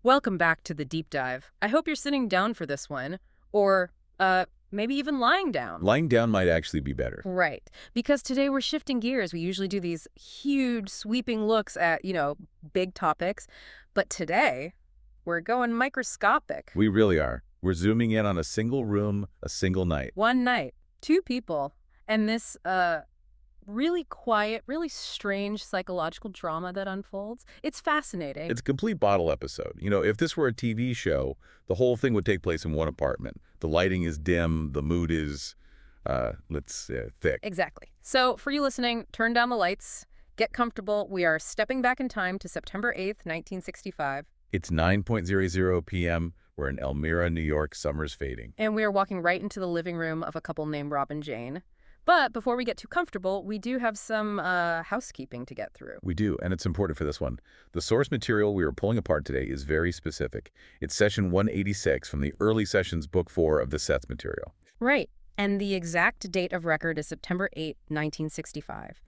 Welcome back to the deep dive. I hope you're sitting down for this one, or maybe even lying down. Lying down might actually be better. Right, because today we're shifting gears. We usually do these huge, sweeping looks at, big topics, but today we're going microscopic. We really are. We're zooming in on a single room, a single night. One night, two people, and this really quiet, really strange psychological drama that unfolds. It's fascinating. It's a complete bottle episode. If this were a TV show, the whole thing would take place in one apartment. The lighting is dim, the mood is, thick. Exactly. So for you listening, turn down the lights, get comfortable. We are stepping back in time to September 8th, 1965. It's 9:00 p.m. We're in Elmira, New York. Summer's fading. And we are walking right into the living room of a couple named Rob and Jane. But before we get too comfortable, we do have some housekeeping to get through. We do, and it's important for this one. The source material we are pulling apart today is very specific. It's session 186 from the early sessions, book 4 of the Seth Material. Right. And the exact date of record is September 8, 1965.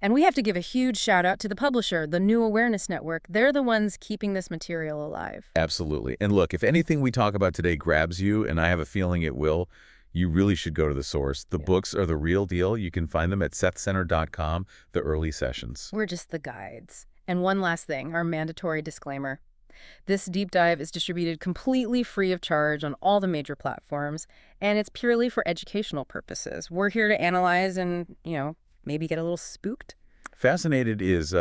And we have to give a huge shout out to the publisher, the New Awareness Network. They're the ones keeping this material alive. Absolutely. And look, if anything we talk about today grabs you, and I have a feeling it will, you really should go to the source. The books are the real deal. You can find them at sethcenter.com, the early sessions. We're just the guides. And one last thing, our mandatory disclaimer. This deep dive is distributed completely free of charge on all the major platforms, and it's purely for educational purposes. We're here to analyze and, maybe get a little spooked. Fascinated is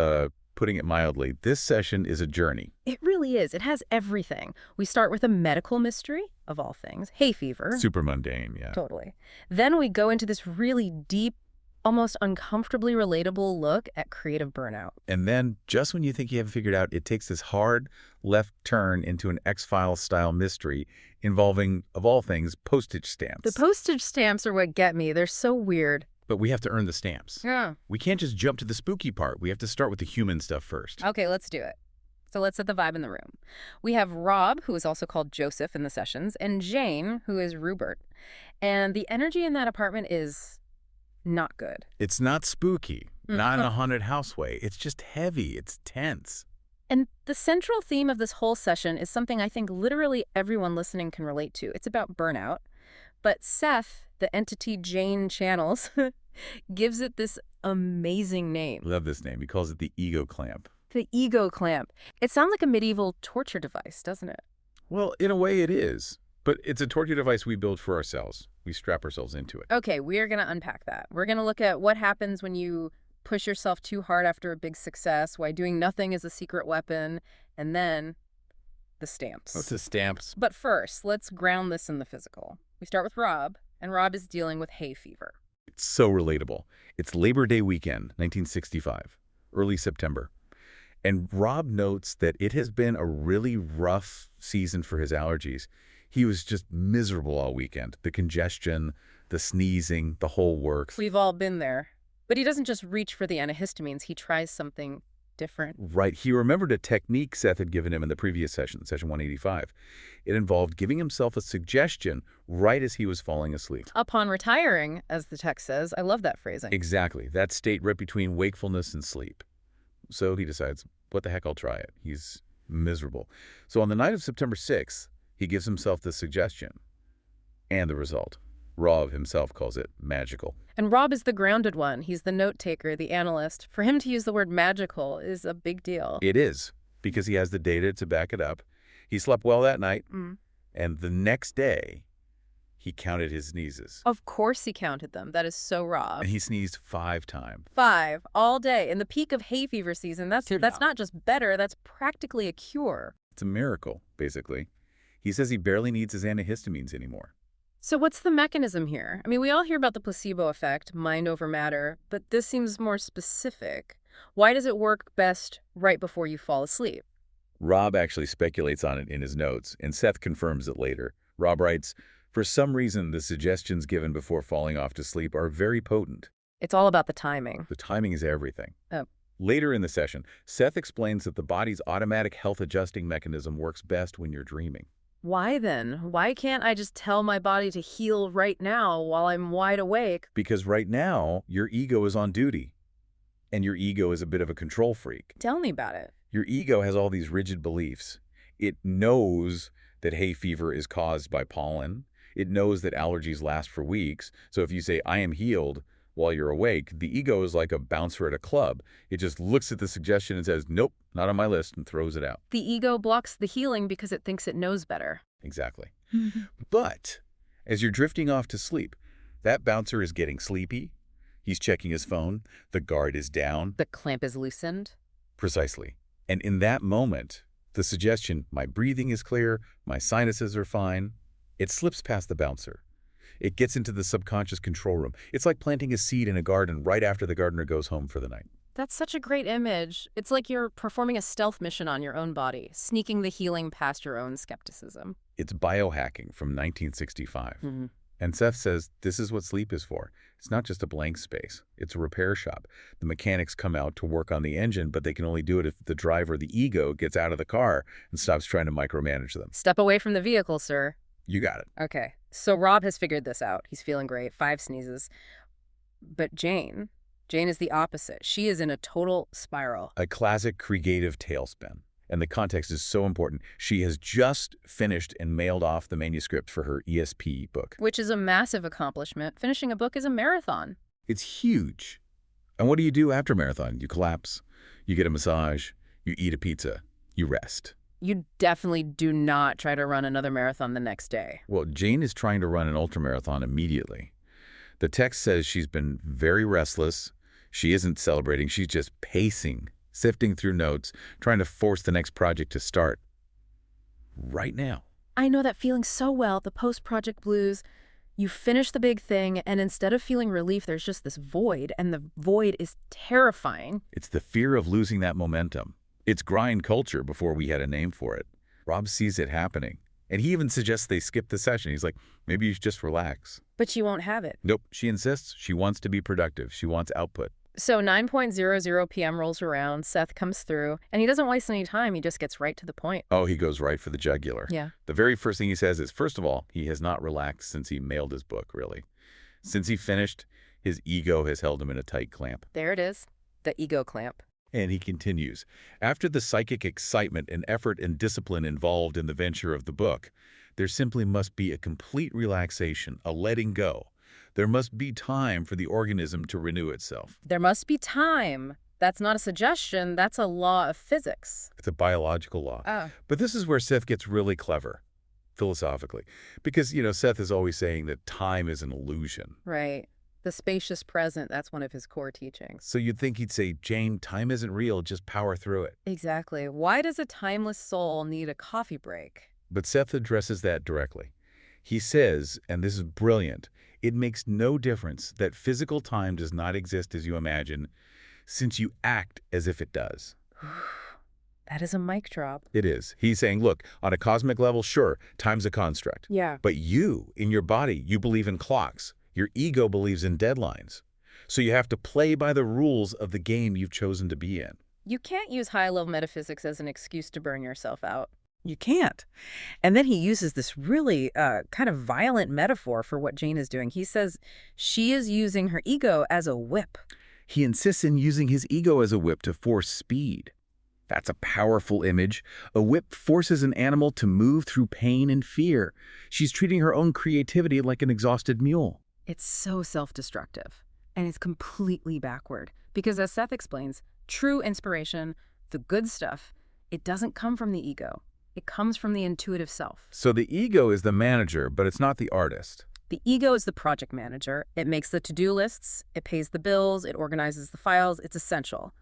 putting it mildly. This session is a journey. It really is. It has everything. We start with a medical mystery, of all things, hay fever. Super mundane, yeah. Totally. Then we go into this really deep, almost uncomfortably relatable look at creative burnout. And then, just when you think you have it figured out, it takes this hard left turn into an X-Files style mystery involving, of all things, postage stamps. The postage stamps are what get me. They're so weird. But we have to earn the stamps. Yeah. We can't just jump to the spooky part. We have to start with the human stuff first. Okay, let's do it. So let's set the vibe in the room. We have Rob, who is also called Joseph in the sessions, and Jane, who is Rupert. And the energy in that apartment is not good. It's not spooky, not in a haunted house way. It's just heavy. It's tense. And the central theme of this whole session is something I think literally everyone listening can relate to. It's about burnout. But Seth, the entity Jane channels, gives it this amazing name. Love this name. He calls it the ego clamp. The ego clamp. It sounds like a medieval torture device, doesn't it? Well, in a way it is. But it's a torture device we build for ourselves. We strap ourselves into it. Okay, we're going to unpack that. We're going to look at what happens when you push yourself too hard after a big success, why doing nothing is a secret weapon, and then the stamps. What's the stamps? But first, let's ground this in the physical. We start with Rob, and Rob is dealing with hay fever. It's so relatable. It's Labor Day weekend, 1965, early September. And Rob notes that it has been a really rough season for his allergies. He was just miserable all weekend. The congestion, the sneezing, the whole works. We've all been there. But he doesn't just reach for the antihistamines. He tries something different. Right. He remembered a technique Seth had given him in the previous session, session 185. It involved giving himself a suggestion right as he was falling asleep. Upon retiring, as the text says. I love that phrasing. Exactly. That state right between wakefulness and sleep. So he decides, what the heck, I'll try it. He's miserable. So on the night of September 6th, he gives himself this suggestion. And the result. Rob himself calls it magical. And Rob is the grounded one. He's the note taker, the analyst. For him to use the word magical is a big deal. It is, because he has the data to back it up. He slept well that night, and the next day, he counted his sneezes. Of course he counted them. That is so Rob. And he sneezed 5 times. 5, all day. In the peak of hay fever season, that's not just better, that's practically a cure. It's a miracle, basically. He says he barely needs his antihistamines anymore. So what's the mechanism here? I mean, we all hear about the placebo effect, mind over matter, but this seems more specific. Why does it work best right before you fall asleep? Rob actually speculates on it in his notes, and Seth confirms it later. Rob writes, for some reason, the suggestions given before falling off to sleep are very potent. It's all about the timing. The timing is everything. Oh. Later in the session, Seth explains that the body's automatic health-adjusting mechanism works best when you're dreaming. Why then? Why can't I just tell my body to heal right now while I'm wide awake? Because right now, your ego is on duty. And your ego is a bit of a control freak. Tell me about it. Your ego has all these rigid beliefs. It knows that hay fever is caused by pollen. It knows that allergies last for weeks. So if you say, I am healed while you're awake, the ego is like a bouncer at a club. It just looks at the suggestion and says, nope, not on my list, and throws it out. The ego blocks the healing because it thinks it knows better. Exactly. But as you're drifting off to sleep, that bouncer is getting sleepy. He's checking his phone. The guard is down. The clamp is loosened. Precisely. And in that moment, the suggestion, my breathing is clear, my sinuses are fine, it slips past the bouncer. It gets into the subconscious control room. It's like planting a seed in a garden right after the gardener goes home for the night. That's such a great image. It's like you're performing a stealth mission on your own body, sneaking the healing past your own skepticism. It's biohacking from 1965. Mm-hmm. And Seth says this is what sleep is for. It's not just a blank space. It's a repair shop. The mechanics come out to work on the engine, but they can only do it if the driver, the ego, gets out of the car and stops trying to micromanage them. Step away from the vehicle, sir. You got it. Okay, so Rob has figured this out. He's feeling great, 5 sneezes. But Jane is the opposite. She is in a total spiral. A classic creative tailspin. And the context is so important. She has just finished and mailed off the manuscript for her ESP book. Which is a massive accomplishment. Finishing a book is a marathon. It's huge. And what do you do after marathon? You collapse, you get a massage, you eat a pizza, you rest. You definitely do not try to run another marathon the next day. Well, Jane is trying to run an ultramarathon immediately. The text says she's been very restless. She isn't celebrating. She's just pacing, sifting through notes, trying to force the next project to start right now. I know that feeling so well, the post-project blues. You finish the big thing, and instead of feeling relief, there's just this void, and the void is terrifying. It's the fear of losing that momentum. It's grind culture before we had a name for it. Rob sees it happening, and he even suggests they skip the session. He's like, maybe you should just relax. But she won't have it. Nope, she insists. She wants to be productive. She wants output. So 9:00 p.m. rolls around, Seth comes through, and he doesn't waste any time. He just gets right to the point. Oh, he goes right for the jugular. Yeah. The very first thing he says is, first of all, he has not relaxed since he mailed his book, really. Since he finished, his ego has held him in a tight clamp. There it is, the ego clamp. And he continues, after the psychic excitement and effort and discipline involved in the venture of the book, there simply must be a complete relaxation, a letting go. There must be time for the organism to renew itself. There must be time. That's not a suggestion. That's a law of physics. It's a biological law. Oh. But this is where Seth gets really clever, philosophically. Because, Seth is always saying that time is an illusion. Right. The spacious present, that's one of his core teachings. So you'd think he'd say, Jane, time isn't real, just power through it. Exactly. Why does a timeless soul need a coffee break? But Seth addresses that directly. He says, and this is brilliant, it makes no difference that physical time does not exist as you imagine, since you act as if it does. That is a mic drop. It is. He's saying, look, on a cosmic level, sure, time's a construct. Yeah. But you, in your body, you believe in clocks. Your ego believes in deadlines. So you have to play by the rules of the game you've chosen to be in. You can't use high-level metaphysics as an excuse to burn yourself out. You can't. And then he uses this really kind of violent metaphor for what Jane is doing. He says she is using her ego as a whip. He insists in using his ego as a whip to force speed. That's a powerful image. A whip forces an animal to move through pain and fear. She's treating her own creativity like an exhausted mule. It's so self-destructive, and it's completely backward. Because as Seth explains, true inspiration, the good stuff, it doesn't come from the ego. It comes from the intuitive self. So the ego is the manager, but it's not the artist. The ego is the project manager. It makes the to-do lists, it pays the bills, it organizes the files, it's essential.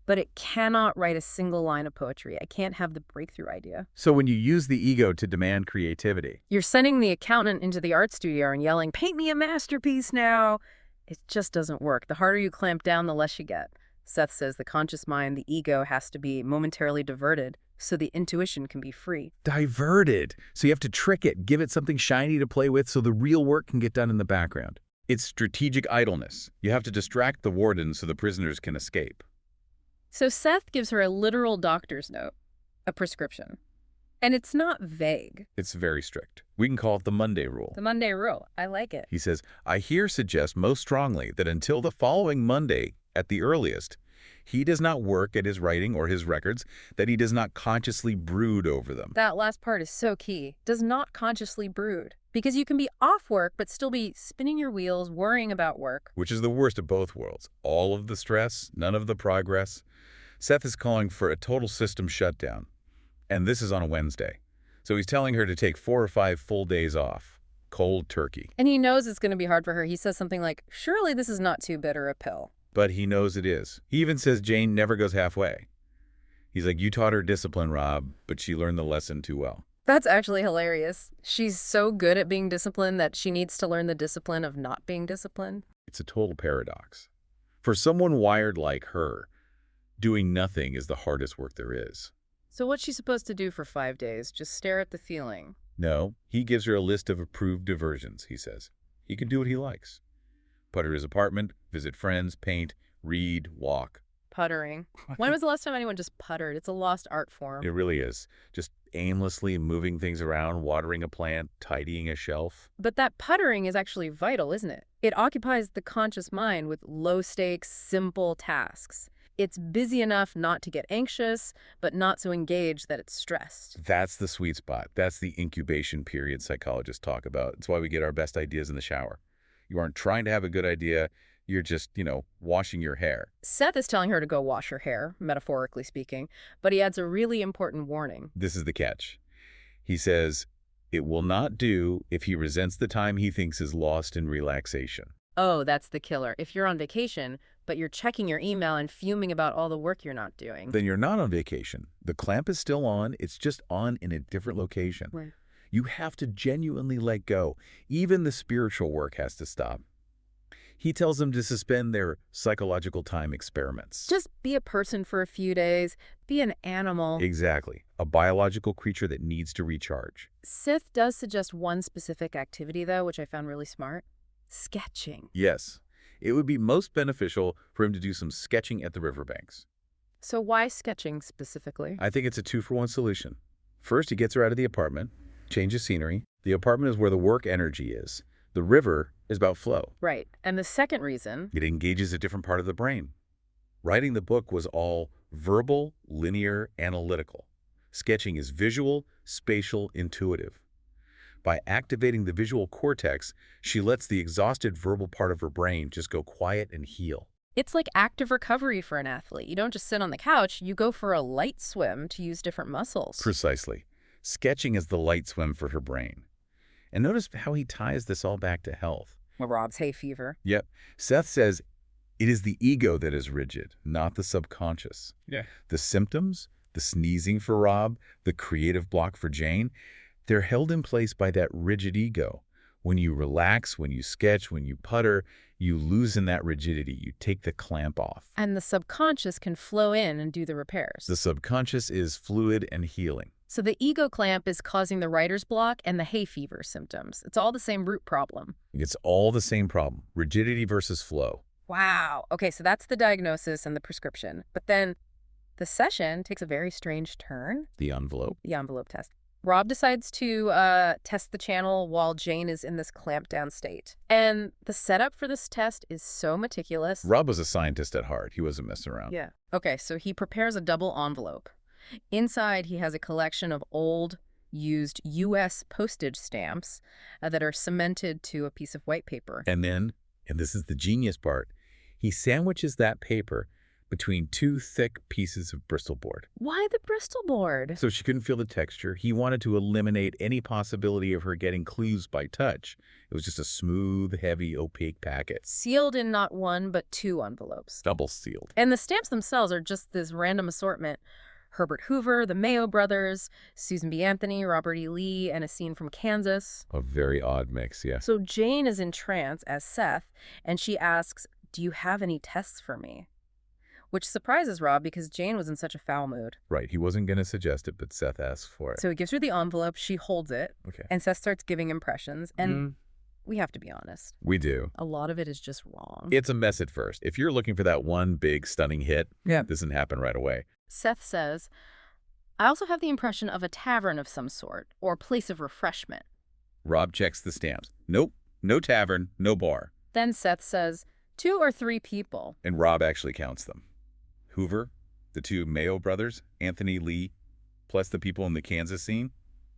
But it cannot write a single line of poetry. I can't have the breakthrough idea. So when you use the ego to demand creativity, You're sending the accountant into the art studio and yelling, paint me a masterpiece now. It just doesn't work. The harder you clamp down, the less you get. Seth says the conscious mind, the ego, has to be momentarily diverted so the intuition can be free. diverted. So you have to trick it, give it something shiny to play with so the real work can get done in the background. It's strategic idleness. You have to distract the warden so the prisoners can escape. So Seth gives her a literal doctor's note, a prescription. And it's not vague. It's very strict. We can call it the Monday rule. The Monday rule. I like it. He says, I here suggest most strongly that until the following Monday, at the earliest, He does not work at his writing or his records, that he does not consciously brood over them. That last part is so key. Does not consciously brood. Because you can be off work, but still be spinning your wheels, worrying about work. Which is the worst of both worlds. All of the stress, none of the progress. Seth is calling for a total system shutdown. And this is on a Wednesday. So he's telling her to take 4 or 5 full days off. Cold turkey. And he knows it's going to be hard for her. He says something like, surely this is not too bitter a pill. But he knows it is. He even says Jane never goes halfway. He's like, you taught her discipline, Rob, but she learned the lesson too well. That's actually hilarious. She's so good at being disciplined that she needs to learn the discipline of not being disciplined. It's a total paradox. For someone wired like her, doing nothing is the hardest work there is. So what's she supposed to do for 5 days? Just stare at the ceiling? No, he gives her a list of approved diversions, he says. He can do what he likes. Putter his apartment, visit friends, paint, read, walk. Puttering. When was the last time anyone just puttered? It's a lost art form. It really is. Just aimlessly moving things around, watering a plant, tidying a shelf. But that puttering is actually vital, isn't it? It occupies the conscious mind with low-stakes, simple tasks. It's busy enough not to get anxious, but not so engaged that it's stressed. That's the sweet spot. That's the incubation period psychologists talk about. It's why we get our best ideas in the shower. You aren't trying to have a good idea. You're just, washing your hair. Seth is telling her to go wash her hair, metaphorically speaking, but he adds a really important warning. This is the catch. He says, it will not do if he resents the time he thinks is lost in relaxation. Oh, that's the killer. If you're on vacation, but you're checking your email and fuming about all the work you're not doing. Then you're not on vacation. The clamp is still on. It's just on in a different location. Right. You have to genuinely let go. Even the spiritual work has to stop. He tells them to suspend their psychological time experiments. Just be a person for a few days. Be an animal. Exactly. A biological creature that needs to recharge. Seth does suggest one specific activity, though, which I found really smart. Sketching. Yes. It would be most beneficial for him to do some sketching at the riverbanks. So why sketching specifically? I think it's a 2-for-1 solution. First, he gets her out of the apartment, changes scenery. The apartment is where the work energy is. The river is about flow. Right. And the second reason? It engages a different part of the brain. Writing the book was all verbal, linear, analytical. Sketching is visual, spatial, intuitive. By activating the visual cortex, she lets the exhausted verbal part of her brain just go quiet and heal. It's like active recovery for an athlete. You don't just sit on the couch, you go for a light swim to use different muscles. Precisely. Sketching is the light swim for her brain. And notice how he ties this all back to health. Rob's hay fever. Yep. Seth says it is the ego that is rigid, not the subconscious. Yeah. The symptoms, the sneezing for Rob, the creative block for Jane, they're held in place by that rigid ego. When you relax, when you sketch, when you putter, you loosen that rigidity. You take the clamp off. And the subconscious can flow in and do the repairs. The subconscious is fluid and healing. So the ego clamp is causing the writer's block and the hay fever symptoms. It's all the same root problem. It's all the same problem, rigidity versus flow. Wow. Okay, so that's the diagnosis and the prescription. But then the session takes a very strange turn. The envelope. The envelope test. Rob decides to test the channel while Jane is in this clamped down state. And the setup for this test is so meticulous. Rob was a scientist at heart. He wasn't messing around. Yeah. Okay, so he prepares a double envelope. Inside, he has a collection of old, used U.S. postage stamps that are cemented to a piece of white paper. And then, and this is the genius part, he sandwiches that paper between 2 thick pieces of Bristol board. Why the Bristol board? So she couldn't feel the texture. He wanted to eliminate any possibility of her getting clues by touch. It was just a smooth, heavy, opaque packet. Sealed in not one, but 2 envelopes. Double sealed. And the stamps themselves are just this random assortment. Herbert Hoover, the Mayo brothers, Susan B. Anthony, Robert E. Lee, and a scene from Kansas. A very odd mix, yeah. So Jane is in trance as Seth, and she asks, "Do you have any tests for me?" Which surprises Rob because Jane was in such a foul mood. Right, he wasn't going to suggest it, but Seth asked for it. So he gives her the envelope, she holds it, Okay. and Seth starts giving impressions, and we have to be honest. We do. A lot of it is just wrong. It's a mess at first. If you're looking for that one big, stunning hit, Yeah. this doesn't happen right away. Seth says, "I also have the impression of a tavern of some sort, or place of refreshment." Rob checks the stamps. Nope, no tavern, no bar. Then Seth says, 2 or 3 people. And Rob actually counts them. Hoover, the two Mayo brothers, Anthony Lee, plus the people in the Kansas scene,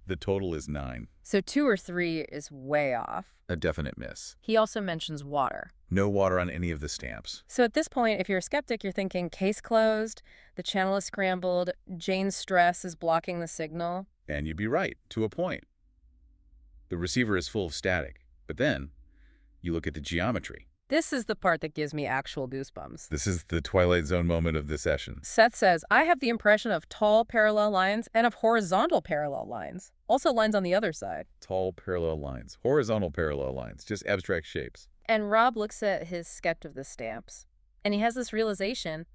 the total is 9. So 2 or 3 is way off. A definite miss. He also mentions water. No water on any of the stamps. So at this point, if you're a skeptic, you're thinking case closed, the channel is scrambled, Jane's stress is blocking the signal. And you'd be right, to a point. The receiver is full of static. But then, you look at the geometry. This is the part that gives me actual goosebumps. This is the Twilight Zone moment of the session. Seth says, I have the impression of tall parallel lines and of horizontal parallel lines. Also lines on the other side. Tall parallel lines. Horizontal parallel lines. Just abstract shapes. And Rob looks at his sketch of the stamps, and he has this realization,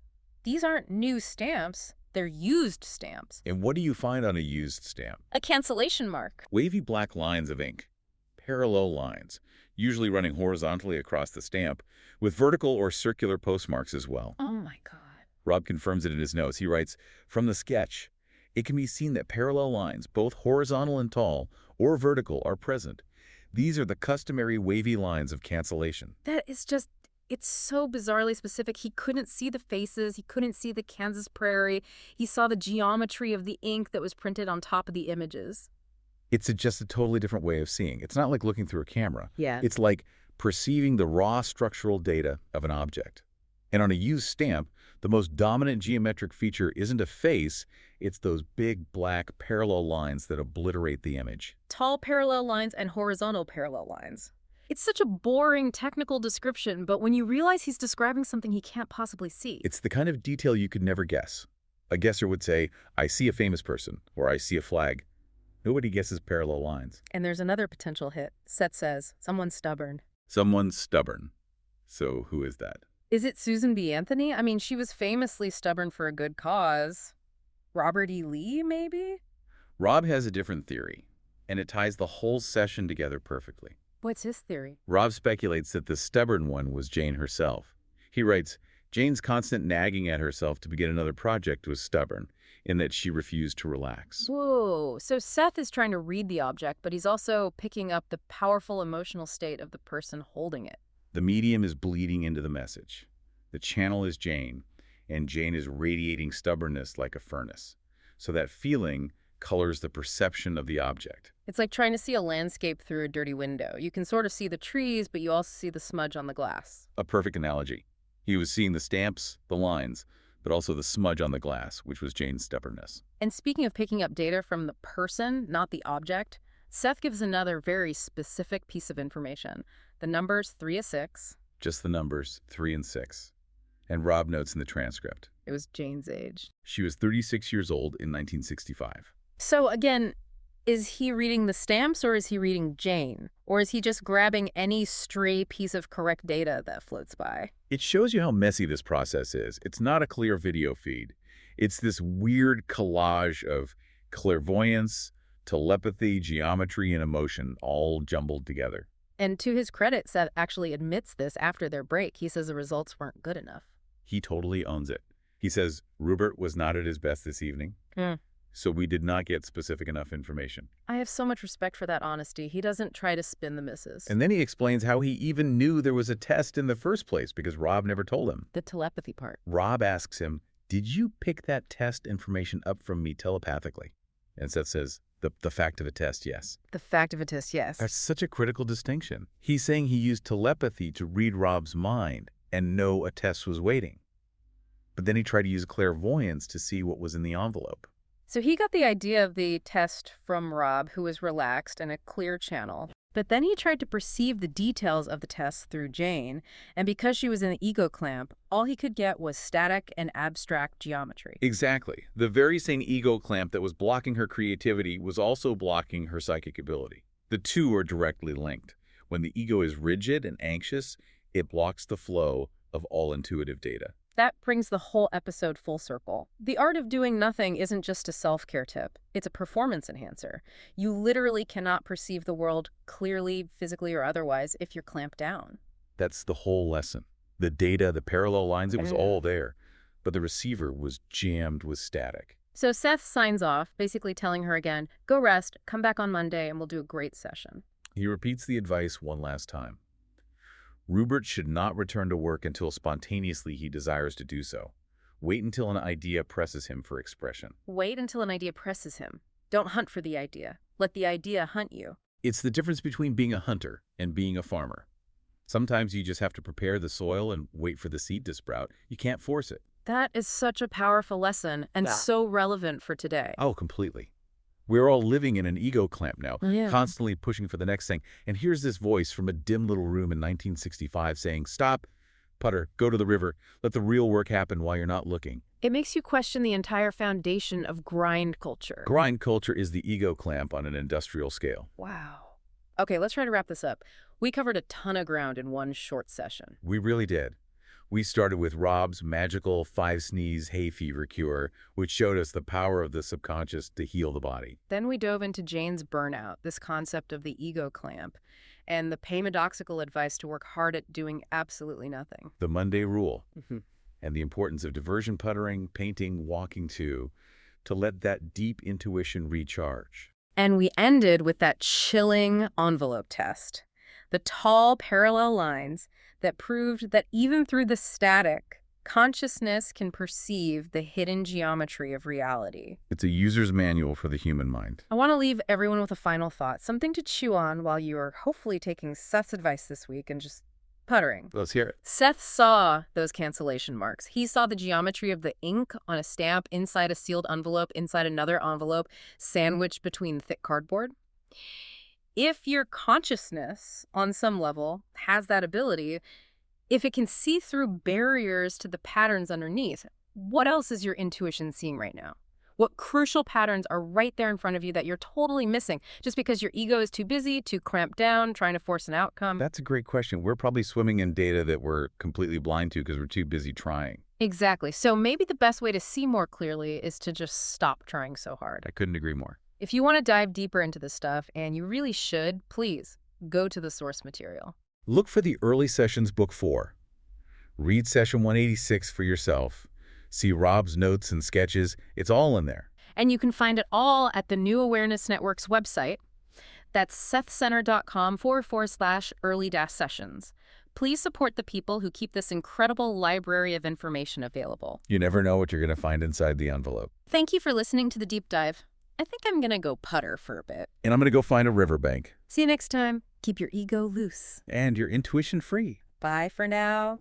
these aren't new stamps, they're used stamps. And what do you find on a used stamp? A cancellation mark. Wavy black lines of ink. Parallel lines, usually running horizontally across the stamp, with vertical or circular postmarks as well. Oh my God. Rob confirms it in his notes. He writes, from the sketch, it can be seen that parallel lines, both horizontal and tall, or vertical, are present. These are the customary wavy lines of cancellation. That is just, it's so bizarrely specific. He couldn't see the faces. He couldn't see the Kansas prairie. He saw the geometry of the ink that was printed on top of the images. It's just a totally different way of seeing. It's not like looking through a camera. Yeah. It's like perceiving the raw structural data of an object. And on a used stamp, the most dominant geometric feature isn't a face, it's those big black parallel lines that obliterate the image. Tall parallel lines and horizontal parallel lines. It's such a boring technical description, but when you realize he's describing something he can't possibly see. It's the kind of detail you could never guess. A guesser would say, I see a famous person, or I see a flag. Nobody guesses parallel lines. And there's another potential hit. Seth says, someone stubborn. Someone stubborn. So who is that? Is it Susan B. Anthony? I mean, she was famously stubborn for a good cause. Robert E. Lee, maybe? Rob has a different theory, and it ties the whole session together perfectly. What's his theory? Rob speculates that the stubborn one was Jane herself. He writes, Jane's constant nagging at herself to begin another project was stubborn, in that she refused to relax. Whoa, so Seth is trying to read the object, but he's also picking up the powerful emotional state of the person holding it. The medium is bleeding into the message. The channel is Jane, and Jane is radiating stubbornness like a furnace. So that feeling colors the perception of the object. It's like trying to see a landscape through a dirty window. You can sort of see the trees, but you also see the smudge on the glass. A perfect analogy. He was seeing the stamps, the lines, but also the smudge on the glass, which was Jane's stubbornness. And speaking of picking up data from the person, not the object, Seth gives another very specific piece of information. The numbers 3 of 6. Just the numbers, 3 and 6. And Rob notes in the transcript. It was Jane's age. She was 36 years old in 1965. So again, is he reading the stamps or is he reading Jane? Or is he just grabbing any stray piece of correct data that floats by? It shows you how messy this process is. It's not a clear video feed. It's this weird collage of clairvoyance, telepathy, geometry, and emotion all jumbled together. And to his credit, Seth actually admits this after their break. He says the results weren't good enough. He totally owns it. He says Rupert was not at his best this evening, so we did not get specific enough information. I have so much respect for that honesty. He doesn't try to spin the misses. And then he explains how he even knew there was a test in the first place because Rob never told him. The telepathy part. Rob asks him, did you pick that test information up from me telepathically? And Seth says, the fact of a test, yes. The fact of a test, yes. That's such a critical distinction. He's saying he used telepathy to read Rob's mind and know a test was waiting. But then he tried to use clairvoyance to see what was in the envelope. So he got the idea of the test from Rob, who was relaxed and a clear channel. But then he tried to perceive the details of the test through Jane, and because she was in the ego clamp, all he could get was static and abstract geometry. Exactly. The very same ego clamp that was blocking her creativity was also blocking her psychic ability. The two are directly linked. When the ego is rigid and anxious, it blocks the flow of all intuitive data. That brings the whole episode full circle. The art of doing nothing isn't just a self-care tip. It's a performance enhancer. You literally cannot perceive the world clearly, physically or otherwise, if you're clamped down. That's the whole lesson. The data, the parallel lines, it was all there. But the receiver was jammed with static. So Seth signs off, basically telling her again, go rest, come back on Monday, and we'll do a great session. He repeats the advice one last time. Rupert should not return to work until spontaneously he desires to do so, Wait until an idea presses him for expression. Wait until an idea presses him. Don't hunt for the idea. Let the idea hunt you. It's the difference between being a hunter and being a farmer. Sometimes you just have to prepare the soil and wait for the seed to sprout. You can't force it. That is such a powerful lesson and so relevant for today. Oh, completely. We're all living in an ego clamp now, Yeah. constantly pushing for the next thing. And here's this voice from a dim little room in 1965 saying, stop, putter, go to the river, let the real work happen while you're not looking. It makes you question the entire foundation of grind culture. Grind culture is the ego clamp on an industrial scale. Wow. Okay, let's try to wrap this up. We covered a ton of ground in one short session. We really did. We started with Rob's magical 5-sneeze hay fever cure, which showed us the power of the subconscious to heal the body. Then we dove into Jane's burnout, this concept of the ego clamp, and the paradoxical advice to work hard at doing absolutely nothing. The Monday rule, and the importance of diversion puttering, painting, walking to let that deep intuition recharge. And we ended with that chilling envelope test. The tall parallel lines that proved that even through the static, consciousness can perceive the hidden geometry of reality. It's a user's manual for the human mind. I want to leave everyone with a final thought, something to chew on while you are hopefully taking Seth's advice this week and just puttering. Let's hear it. Seth saw those cancellation marks. He saw the geometry of the ink on a stamp inside a sealed envelope, inside another envelope, sandwiched between thick cardboard. If your consciousness, on some level, has that ability, if it can see through barriers to the patterns underneath, what else is your intuition seeing right now? What crucial patterns are right there in front of you that you're totally missing just because your ego is too busy, too cramped down, trying to force an outcome? That's a great question. We're probably swimming in data that we're completely blind to because we're too busy trying. Exactly. So maybe the best way to see more clearly is to just stop trying so hard. I couldn't agree more. If you want to dive deeper into this stuff, and you really should, please go to the source material. Look for the Early Sessions Book 4. Read Session 186 for yourself. See Rob's notes and sketches. It's all in there. And you can find it all at the New Awareness Network's website. That's sethcenter.com/early-sessions. Please support the people who keep this incredible library of information available. You never know what you're going to find inside the envelope. Thank you for listening to the deep dive. I think I'm going to go putter for a bit. And I'm going to go find a riverbank. See you next time. Keep your ego loose. And your intuition free. Bye for now.